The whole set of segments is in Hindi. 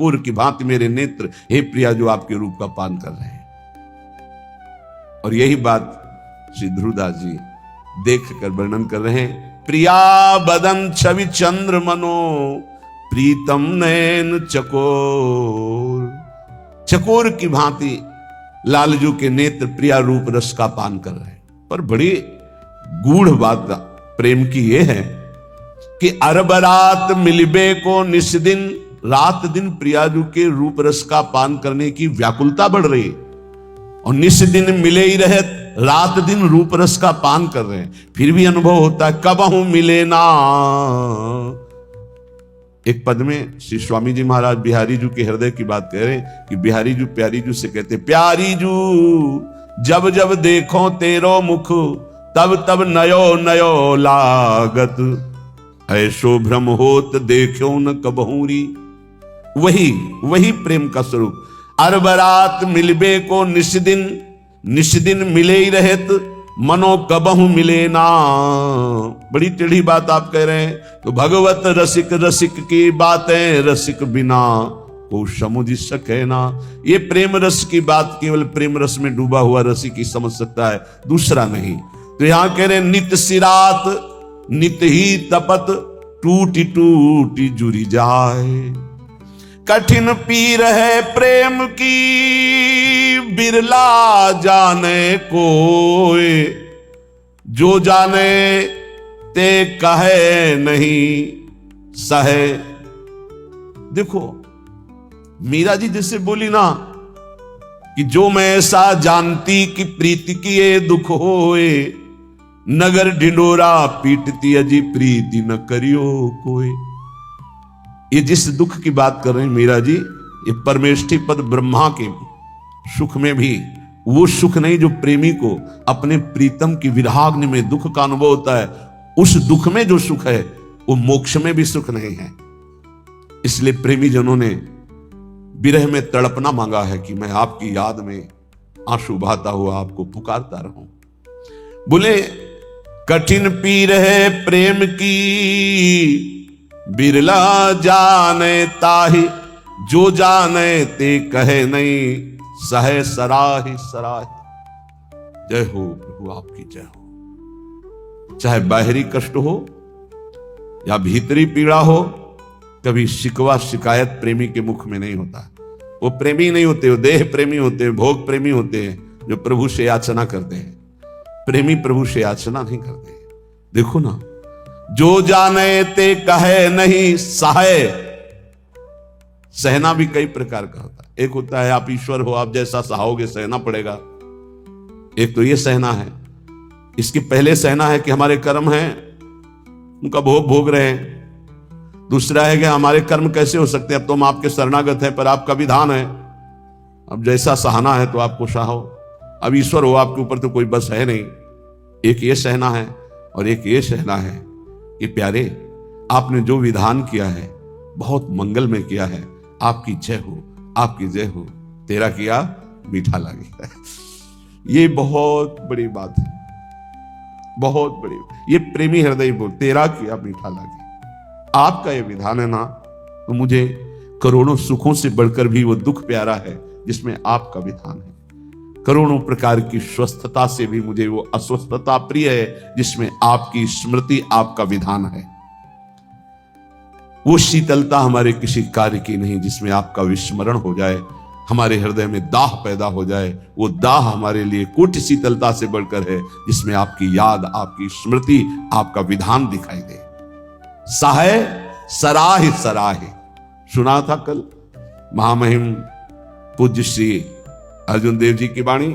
चकोर की भांति मेरे नेत्र हे प्रिया जो आपके रूप का पान कर रहे हैं। और यही बात श्री ध्रुवदास जी देख कर वर्णन कर रहे हैं। प्रिया बदन छवि चंद्र मनो प्रीतम नयन चकोर। चकोर की भांति लालजू के नेत्र प्रिया रूप रस का पान कर रहे हैं। पर बड़ी गूढ़ बात प्रेम की यह है कि अरबरात मिलबे को निस दिन, रात दिन प्रियाजू के रूप रस का पान करने की व्याकुलता बढ़ रही है और निस दिन मिले ही रहे, रात दिन रूप रस का पान कर रहे हैं, फिर भी अनुभव होता है कबहू मिले ना। एक पद में श्री स्वामी जी महाराज बिहारी जू के हृदय की बात कह रहे हैं कि बिहारी जू प्यारी जू से कहते, प्यारी जू जब जब देखो तेरो मुख तब तब नयो नयो लागत, ऐसो भ्रम होत देखो न कबहूरी। वही प्रेम का स्वरूप। अरबरात मिलबे को निस दिन मिले ही रहत, मनो कबहू मिले ना। बड़ी टेढ़ी बात आप कह रहे हैं। तो भगवत रसिक की बातें रसिक बिना को समझ सके ना। ये प्रेम रस की बात केवल प्रेम रस में डूबा हुआ रसिक ही समझ सकता है, दूसरा नहीं। तो यहां कह रहे नित सिरात नित ही तपत टूटी टूटी जुरी जाए, कठिन पीर है प्रेम की बिरला जाने कोई, जो जाने ते कहे नहीं सहे। देखो मीरा जी जैसे बोली ना कि जो मैं ऐसा जानती कि प्रीति की ये दुख होए, नगर ढिंडोरा पीटती अजी प्रीति न करियो कोई। ये जिस दुख की बात कर रहे हैं मीरा जी, ये परमेष्ठी पद ब्रह्मा के सुख में भी वो सुख नहीं जो प्रेमी को अपने प्रीतम की विराग्नि में दुख का अनुभव होता है। उस दुख में जो सुख है वो मोक्ष में भी सुख नहीं है। इसलिए प्रेमी जनों ने विरह में तड़पना मांगा है कि मैं आपकी याद में आंसू बहाता हुआ आपको पुकारता रहूं। बोले कठिन पीर है प्रेम की बिरला जाने ताही, जो जाने ते कहे नहीं सहे सराही सराही। जय हो प्रभु आपकी जय हो। चाहे बाहरी कष्ट हो या भीतरी पीड़ा हो, कभी शिकवा शिकायत प्रेमी के मुख में नहीं होता। वो प्रेमी नहीं होते, वो देह प्रेमी होते हैं, भोग प्रेमी होते हैं जो प्रभु से याचना करते हैं। प्रेमी प्रभु से याचना नहीं करते। देखो ना, जो जाने ते कहे नहीं सहे। सहना भी कई प्रकार का होता है। एक होता है आप ईश्वर हो, आप जैसा सहाओगे सहना पड़ेगा। एक तो ये सहना है। इसके पहले सहना है कि हमारे कर्म हैं, उनका भोग भोग रहे हैं। दूसरा है कि हमारे कर्म कैसे हो सकते हैं, अब तो हम आपके शरणागत हैं, पर आपका विधान है, अब जैसा सहाना है तो आपको सहाओ। अब ईश्वर हो, आपके ऊपर तो कोई बस है नहीं। एक ये सहना है और एक ये सहना है कि प्यारे आपने जो विधान किया है बहुत मंगल में किया है, आपकी जय हो, आपकी जय हो, तेरा किया मीठा लगे। ये बहुत बड़ी बात है, बहुत बड़ी। ये प्रेमी हृदय बोल, तेरा किया मीठा लगे। आपका ये विधान है ना, तो मुझे करोड़ों सुखों से बढ़कर भी वो दुख प्यारा है जिसमें आपका विधान है। करोड़ों प्रकार की स्वस्थता से भी मुझे वो अस्वस्थता प्रिय है जिसमें आपकी स्मृति, आपका विधान है। वो शीतलता हमारे किसी कार्य की नहीं जिसमें आपका विस्मरण हो जाए, हमारे हृदय में दाह पैदा हो जाए। वो दाह हमारे लिए कोटि शीतलता से बढ़कर है जिसमें आपकी याद, आपकी स्मृति, आपका विधान दिखाई दे। सहाय सराह सराह सुना था कल महामहिम पूज्य श्री अर्जुन देव जी की वाणी।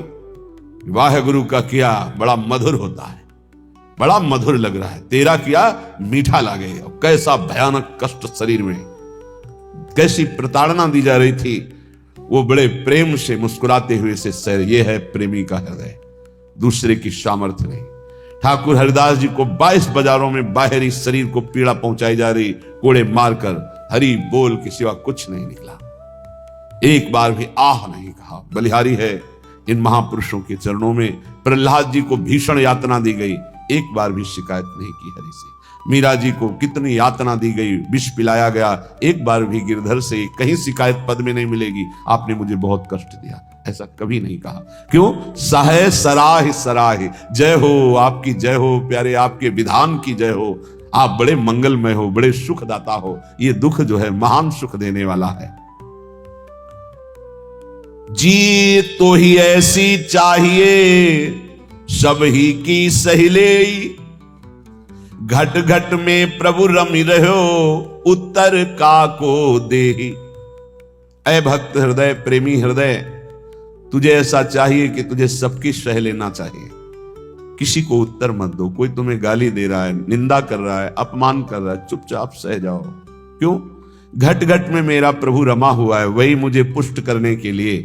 वाह गुरु का किया बड़ा मधुर होता है, बड़ा मधुर लग रहा है, तेरा किया मीठा लगे। कैसा भयानक कष्ट शरीर में, कैसी प्रताड़ना दी जा रही थी, वो बड़े प्रेम से मुस्कुराते हुए से सर, ये है प्रेमी का हृदय, दूसरे की सामर्थ्य नहीं। ठाकुर हरिदास जी को 22 बाजारों में बाहरी शरीर को पीड़ा पहुंचाई जा रही, कोड़े मारकर हरि बोल के सिवा कुछ नहीं निकला, एक बार भी आह नहीं कहा। बलिहारी है इन महापुरुषों के चरणों में। प्रहलाद जी को भीषण यातना दी गई, एक बार भी शिकायत नहीं की हरि से। मीरा जी को कितनी यातना दी गई, विष पिलाया गया, एक बार भी गिरधर से कहीं शिकायत पद में नहीं मिलेगी आपने मुझे बहुत कष्ट दिया, ऐसा कभी नहीं कहा। क्यों? सहे सराह सराह, जय हो आपकी, जय हो प्यारे आपके विधान की जय हो, आप बड़े मंगलमय हो, बड़े सुखदाता हो। ये दुख जो है महान सुख देने वाला है। जी तो ही ऐसी चाहिए सब ही की सहिले, घट घट में प्रभु रमि रहो उत्तर का को देहि। ऐ भक्त हृदय, प्रेमी हृदय, तुझे ऐसा चाहिए कि तुझे सबकी सह लेना चाहिए, किसी को उत्तर मत दो। कोई तुम्हें गाली दे रहा है, निंदा कर रहा है, अपमान कर रहा है, चुपचाप सह जाओ। क्यों? घट घट में मेरा प्रभु रमा हुआ है, वही मुझे पुष्ट करने के लिए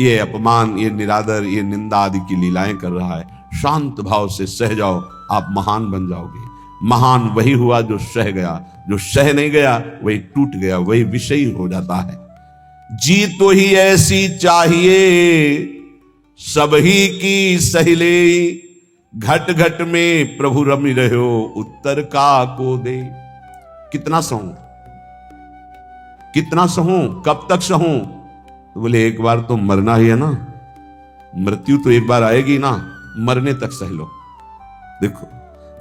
ये अपमान, ये निरादर, ये निंदा आदि की लीलाएं कर रहा है। शांत भाव से सह जाओ, आप महान बन जाओगे। महान वही हुआ जो सह गया, जो सह नहीं गया वही टूट गया, वही विषयी हो जाता है। जी तो ही ऐसी चाहिए सब ही की सहिले, घट घट में प्रभु रमि रहो उत्तर का को दे। कितना सहूं, कितना सहूं, कब तक सहूं? तो बोले एक बार तो मरना ही है ना, मृत्यु तो एक बार आएगी ना, मरने तक सह लो। देखो,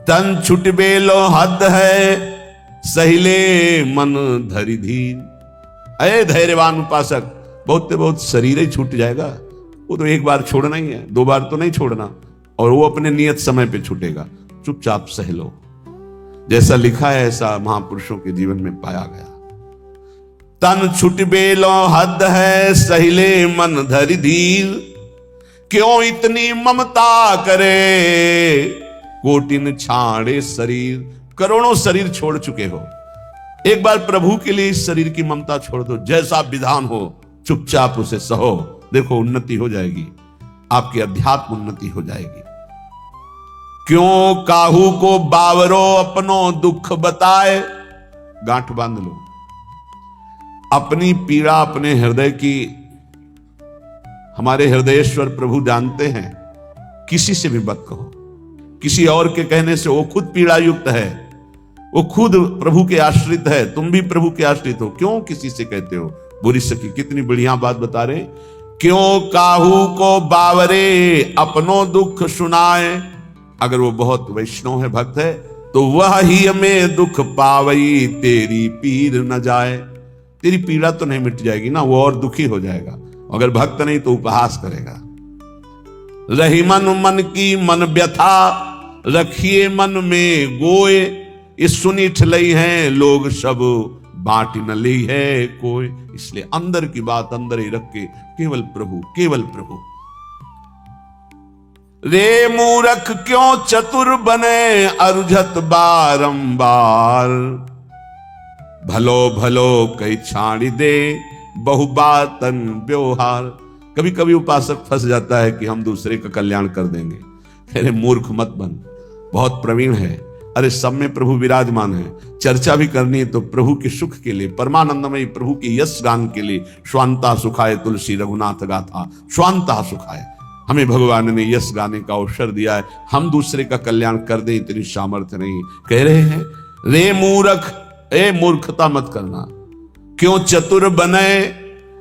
तन छुट बेलो हद है सहिले मन धरि धीर। अरे धैर्यवान उपासक, बहुत से बहुत शरीर ही छूट जाएगा, वो तो एक बार छोड़ना ही है, दो बार तो नहीं छोड़ना, और वो अपने नियत समय पे छूटेगा। चुपचाप सह लो। जैसा लिखा है ऐसा महापुरुषों के जीवन में पाया गया। तन छुट बेलो हद है सहिले मन धरि धीर, क्यों इतनी ममता करे कोटिन छाड़े शरीर। करोड़ों शरीर छोड़ चुके हो, एक बार प्रभु के लिए इस शरीर की ममता छोड़ दो। जैसा विधान हो चुपचाप उसे सहो, देखो उन्नति हो जाएगी, आपकी अध्यात्म उन्नति हो जाएगी। क्यों काहू को बावरो अपनो दुख बताए। गांठ बांध लो, अपनी पीड़ा अपने हृदय की हमारे हृदयेश्वर प्रभु जानते हैं। किसी से भी मत कहो, किसी और के कहने से, वो खुद पीड़ा युक्त है, वो खुद प्रभु के आश्रित है, तुम भी प्रभु के आश्रित हो, क्यों किसी से कहते हो। बुरी सखी कितनी बढ़िया बात बता रहे। क्यों काहू को बावरे अपनो दुख सुनाए। अगर वो बहुत वैष्णव है, भक्त है, तो वह ही हमें दुख पावई तेरी पीर न जाए। तेरी पीड़ा तो नहीं मिट जाएगी ना, वो और दुखी हो जाएगा। अगर भक्त नहीं तो उपहास करेगा। रही मन मन की मन व्यथा रखिए मन में गोए। ये सुनी ठलई है लोग सब बांट न ली है कोई। इसलिए अंदर की बात अंदर ही रख के केवल प्रभु, केवल प्रभु। रे मूरख क्यों चतुर बने अरुझत बारंबार। भलो भलो कई छाड़ी दे बहुबातन व्यवहार। कभी कभी उपासक फंस जाता है कि हम दूसरे का कल्याण कर देंगे। अरे मूर्ख मत बन, बहुत प्रवीण है। अरे सब में प्रभु विराजमान है। चर्चा भी करनी है तो प्रभु के सुख के लिए, परमानंदमयी प्रभु के यश गान के लिए। स्वांता सुखाए तुलसी रघुनाथ गाथा, स्वांता सुखाए। हमें भगवान ने यश गाने का अवसर दिया है, हम दूसरे का कल्याण कर दें इतनी सामर्थ्य नहीं। कह रहे हैं रे मूर्ख, ए मूर्खता मत करना। क्यों चतुर बने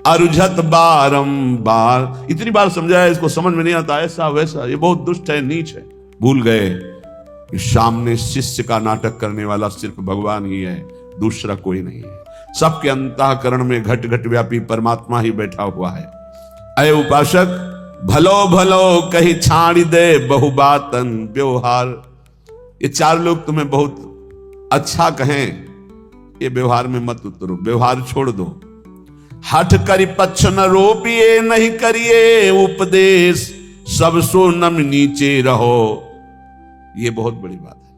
अरुझत बारंबार। इतनी बार समझाया, इसको समझ में नहीं आता, ऐसा वैसा, ये बहुत दुष्ट है, नीच है। भूल गए कि सामने शिष्य का नाटक करने वाला सिर्फ भगवान ही है, दूसरा कोई नहीं है। सबके अंतःकरण में घट घट व्यापी परमात्मा ही बैठा हुआ है। अय उपासक, भलो भलो कहीं छाड़ी दे बहुबातन व्यवहार। ये चार लोग तुम्हें बहुत अच्छा कहें, ये व्यवहार में मत उतरो, व्यवहार छोड़ दो। हठ करी पक्ष न रोपिए नहीं करिए उपदेश, सब सो नम नीचे रहो। ये बहुत बड़ी बात है।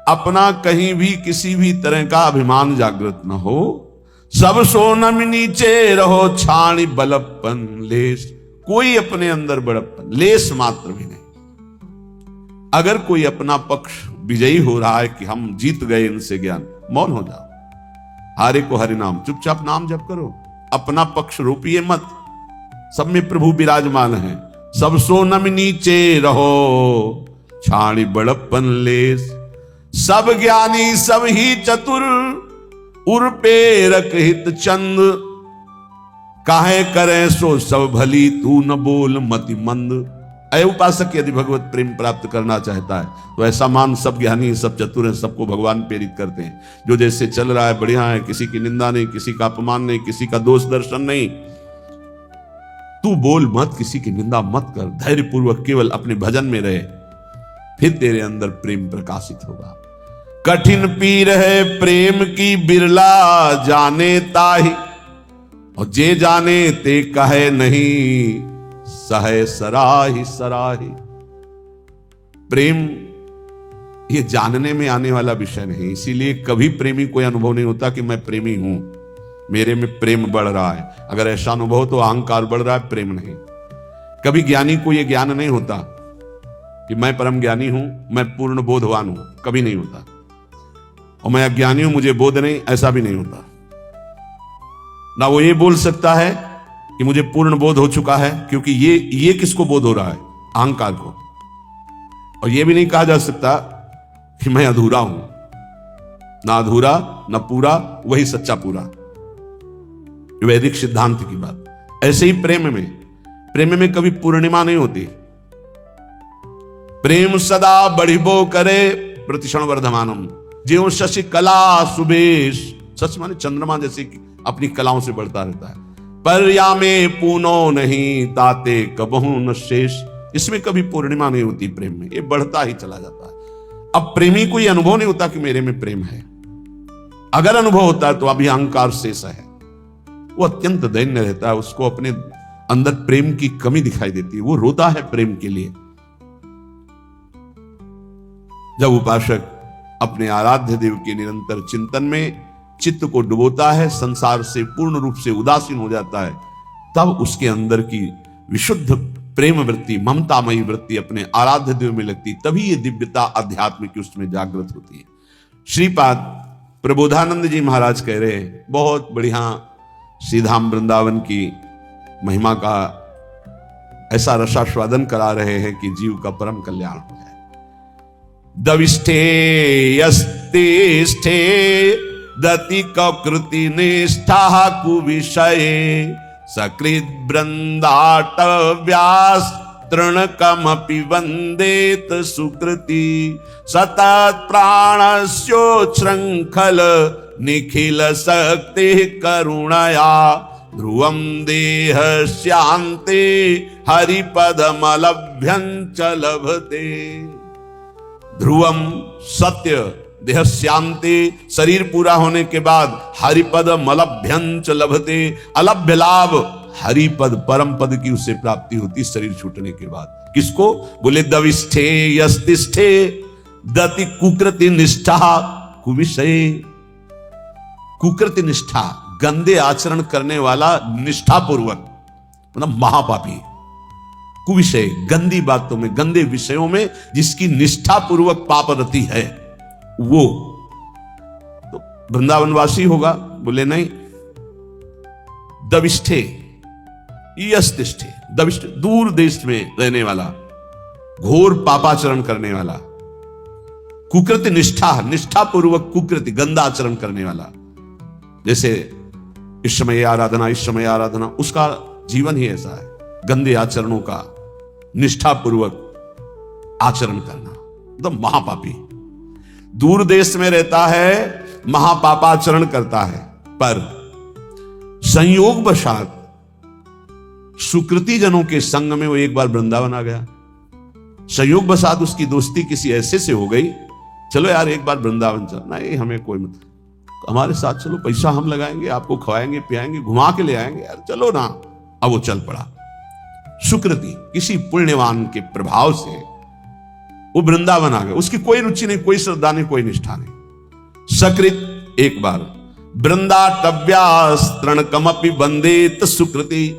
अपना कहीं भी किसी भी तरह का अभिमान जागृत न हो। सब सो नम नीचे रहो छाणी बलपन लेस। कोई अपने अंदर बड़प्पन लेस मात्र भी नहीं। अगर कोई अपना पक्ष विजयी हो रहा है कि हम जीत गए इनसे ज्ञान, मौन हो जाओ। हारे को हरि नाम, चुपचाप नाम जप करो, अपना पक्ष रोपिए मत। सब में प्रभु विराजमान है। सब सो नम नीचे रहो छाणी बड़प्पन लेस। सब ज्ञानी सब ही चतुर, उर्पेरक हित चंद, काहे करे सो सब भली, तू न बोल मति मंद। अय उपासक यदि भगवत प्रेम प्राप्त करना चाहता है तो ऐसा मान सब ज्ञानी सब चतुर हैं, सबको भगवान प्रेरित करते हैं। जो जैसे चल रहा है बढ़िया है, किसी की निंदा नहीं, किसी का अपमान नहीं, किसी का दोष दर्शन नहीं। तू बोल मत, किसी की निंदा मत कर, धैर्य पूर्वक केवल अपने भजन में रहे, फिर तेरे अंदर प्रेम प्रकाशित होगा। कठिन पीर है प्रेम की, बिरला जाने ताहि, और जे जाने ते कहे नहीं, सहे सराही सराही। प्रेम ये जानने में आने वाला विषय नहीं, इसीलिए कभी प्रेमी कोई अनुभव नहीं होता कि मैं प्रेमी हूं, मेरे में प्रेम बढ़ रहा है। अगर ऐसा अनुभव हो तो अहंकार बढ़ रहा है, प्रेम नहीं। कभी ज्ञानी को यह ज्ञान नहीं होता कि मैं परम ज्ञानी हूं, मैं पूर्ण बोधवान हूं, कभी नहीं होता। और मैं अज्ञानी हूं, मुझे बोध नहीं, ऐसा भी नहीं होता। ना वो ये बोल सकता है कि मुझे पूर्ण बोध हो चुका है, क्योंकि ये किसको बोध हो रहा है? अहंकार को। और ये भी नहीं कहा जा सकता कि मैं अधूरा हूं, ना अधूरा ना पूरा, वही सच्चा पूरा, वैदिक सिद्धांत की बात। ऐसे ही प्रेम में कभी पूर्णिमा नहीं होती। प्रेम सदा बढ़िबो करे, प्रतिक्षण वर्धमानम, ज्यों शशि कला सुबेश, सच माने चंद्रमा जैसे अपनी कलाओं से बढ़ता रहता है। पर या में पूनो नहीं, ताते कबहू न शेष, इसमें कभी पूर्णिमा नहीं होती प्रेम में, ये बढ़ता ही चला जाता है। अब प्रेमी को ये अनुभव नहीं होता कि मेरे में प्रेम है। अगर अनुभव होता है तो अभी अहंकार शेष है, वो अत्यंत दैन्य रहता है, उसको अपने अंदर प्रेम की कमी दिखाई देती है, वो रोता है प्रेम के लिए। जब उपासक अपने आराध्य देव के निरंतर चिंतन में चित्त को डुबोता है, संसार से पूर्ण रूप से उदासीन हो जाता है, तब उसके अंदर की विशुद्ध प्रेम वृत्ति, ममतामयी वृत्ति अपने आराध्य देव में लगती, तभी ये दिव्यता आध्यात्म की उसमें जागृत होती है। श्रीपाद प्रबोधानंद जी महाराज कह रहे हैं, बहुत बढ़िया श्रीधाम वृंदावन की महिमा का ऐसा रसास्वादन करा रहे हैं कि जीव का परम कल्याण हो जाए। दविष्ठे यस्तिष्ठे दति कृति निष्ठा कुविषये, सकृत वृंदाटव्यास तृणकमपि वंदेत सुकृति, सतत प्राणस्योच्छृंखल निखिल शक्ति करुणया, ध्रुवं देह शांते हरिपदमलभ्यं च लभते। ध्रुवम सत्य, देह शांति, शरीर पूरा होने के बाद हरिपद मलभ्यंच लभते, अलभ्य लाभ हरिपद परम पद की उसे प्राप्ति होती शरीर छूटने के बाद। किसको? बोले दविष्ठे यस्तिष्ठे दति कुकृति निष्ठा कुविषये। कुकृति निष्ठा, गंदे आचरण करने वाला निष्ठा पूर्वक, मतलब महापापी। कुविषय, गंदी बातों में, गंदे विषयों में जिसकी निष्ठा पूर्वक पापरति है वो तो वृंदावनवासी होगा। बोले नहीं, दविष्ठे यस्तिष्ठे, दविष्ठ दूर देश में रहने वाला, घोर पापाचरण करने वाला, कुकृति निष्ठा, निष्ठा पूर्वक कुकृति गंदा आचरण करने वाला। जैसे इस समय आराधना, इस समय आराधना, उसका जीवन ही ऐसा है, गंदे आचरणों का निष्ठा पूर्वक आचरण करना, तो महापापी। दूर देश में रहता है, महापापाचरण करता है, पर संयोग वशात सुकृति जनों के संग में वो एक बार वृंदावन आ गया। संयोग वशात उसकी दोस्ती किसी ऐसे से हो गई, चलो यार एक बार वृंदावन चल। नहीं, हमें कोई मत, हमारे साथ चलो, पैसा हम लगाएंगे, आपको खवाएंगे पियाएंगे, घुमा के ले आएंगे, यार चलो ना। अब वो चल पड़ा। सुकृति, किसी पुण्यवान के प्रभाव से वो वृंदावन आ गया। उसकी कोई रुचि नहीं, कोई श्रद्धा नहीं, कोई निष्ठा नहीं। सकृत, एक बार वृंदाटव्यास तृणकमपि वंदेत सुकृति।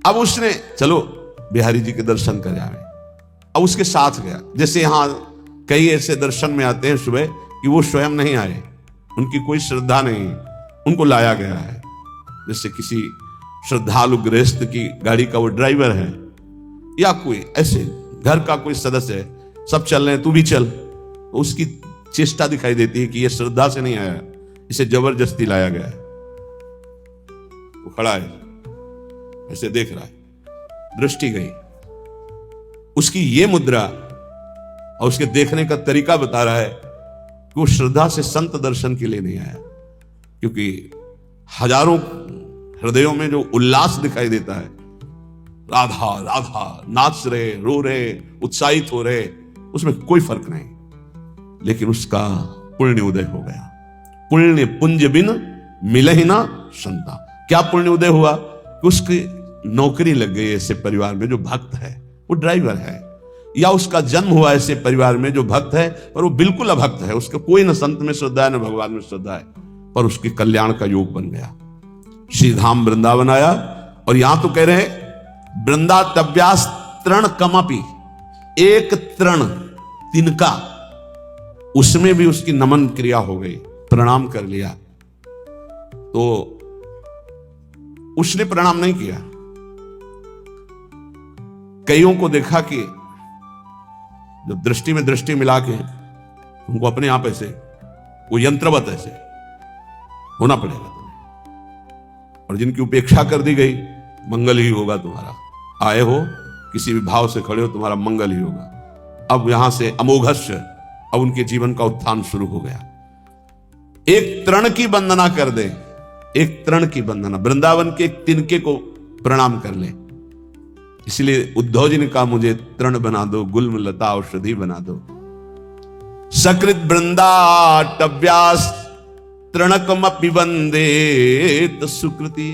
अब उसने चलो बिहारी जी के दर्शन कर आए, अब उसके साथ गया। जैसे यहां कई ऐसे दर्शन में आते हैं सुबह कि वो स्वयं नहीं आए, उनकी कोई श्रद्धा नहीं, उनको लाया गया है। जैसे किसी श्रद्धालु गृहस्थ की गाड़ी का वो ड्राइवर है, या कोई ऐसे घर का कोई सदस्य है, सब चल रहे हैं, तू भी चल, उसकी चेष्टा दिखाई देती है कि यह श्रद्धा से नहीं आया, इसे जबरदस्ती लाया गया है। वो खड़ा है, ऐसे देख रहा है, दृष्टि गई, उसकी ये मुद्रा और उसके देखने का तरीका बता रहा है कि वो श्रद्धा से संत दर्शन के लिए नहीं आया, क्योंकि हजारों हृदयों में जो उल्लास दिखाई देता है, राधा राधा नाच रहे, रो रहे, उत्साहित हो रहे, उसमें कोई फर्क नहीं, लेकिन उसका पुण्य उदय हो गया। पुण्य पुंज बिन मिलहि ना संता। क्या पुण्य उदय हुआ कि उसकी नौकरी लग गई ऐसे परिवार में जो भक्त है, वो ड्राइवर है, या उसका जन्म हुआ ऐसे परिवार में जो भक्त है पर वो बिल्कुल अभक्त है, उसका कोई न संत में श्रद्धा है न भगवान में श्रद्धा है, पर उसके कल्याण का योग बन गया। श्री धाम वृंदावन आया, और यहां तो कह रहे हैं वृंदा तव्यास तृण कमपि, एक तृण तिनका, उसमें भी उसकी नमन क्रिया हो गई, प्रणाम कर लिया। तो उसने प्रणाम नहीं किया। कईयों को देखा कि जब दृष्टि में दृष्टि मिला के उनको अपने आप ऐसे वो यंत्रवत ऐसे होना पड़ेगा तुम्हें, और जिनकी उपेक्षा कर दी गई, मंगल ही होगा तुम्हारा, आए हो किसी भी भाव से खड़े हो, तुम्हारा मंगल ही होगा। अब यहां से अमोघस्य, अब उनके जीवन का उत्थान शुरू हो गया। एक तृण की वंदना कर दे, एक तृण की वंदना, वृंदावन के एक तिनके को प्रणाम कर ले। इसलिए उद्धव जी ने कहा मुझे तृण बना दो, गुल्म लता औषधि बना दो। सकृत वृंदा टव्यास तृणकमपि वंदे सुकृति।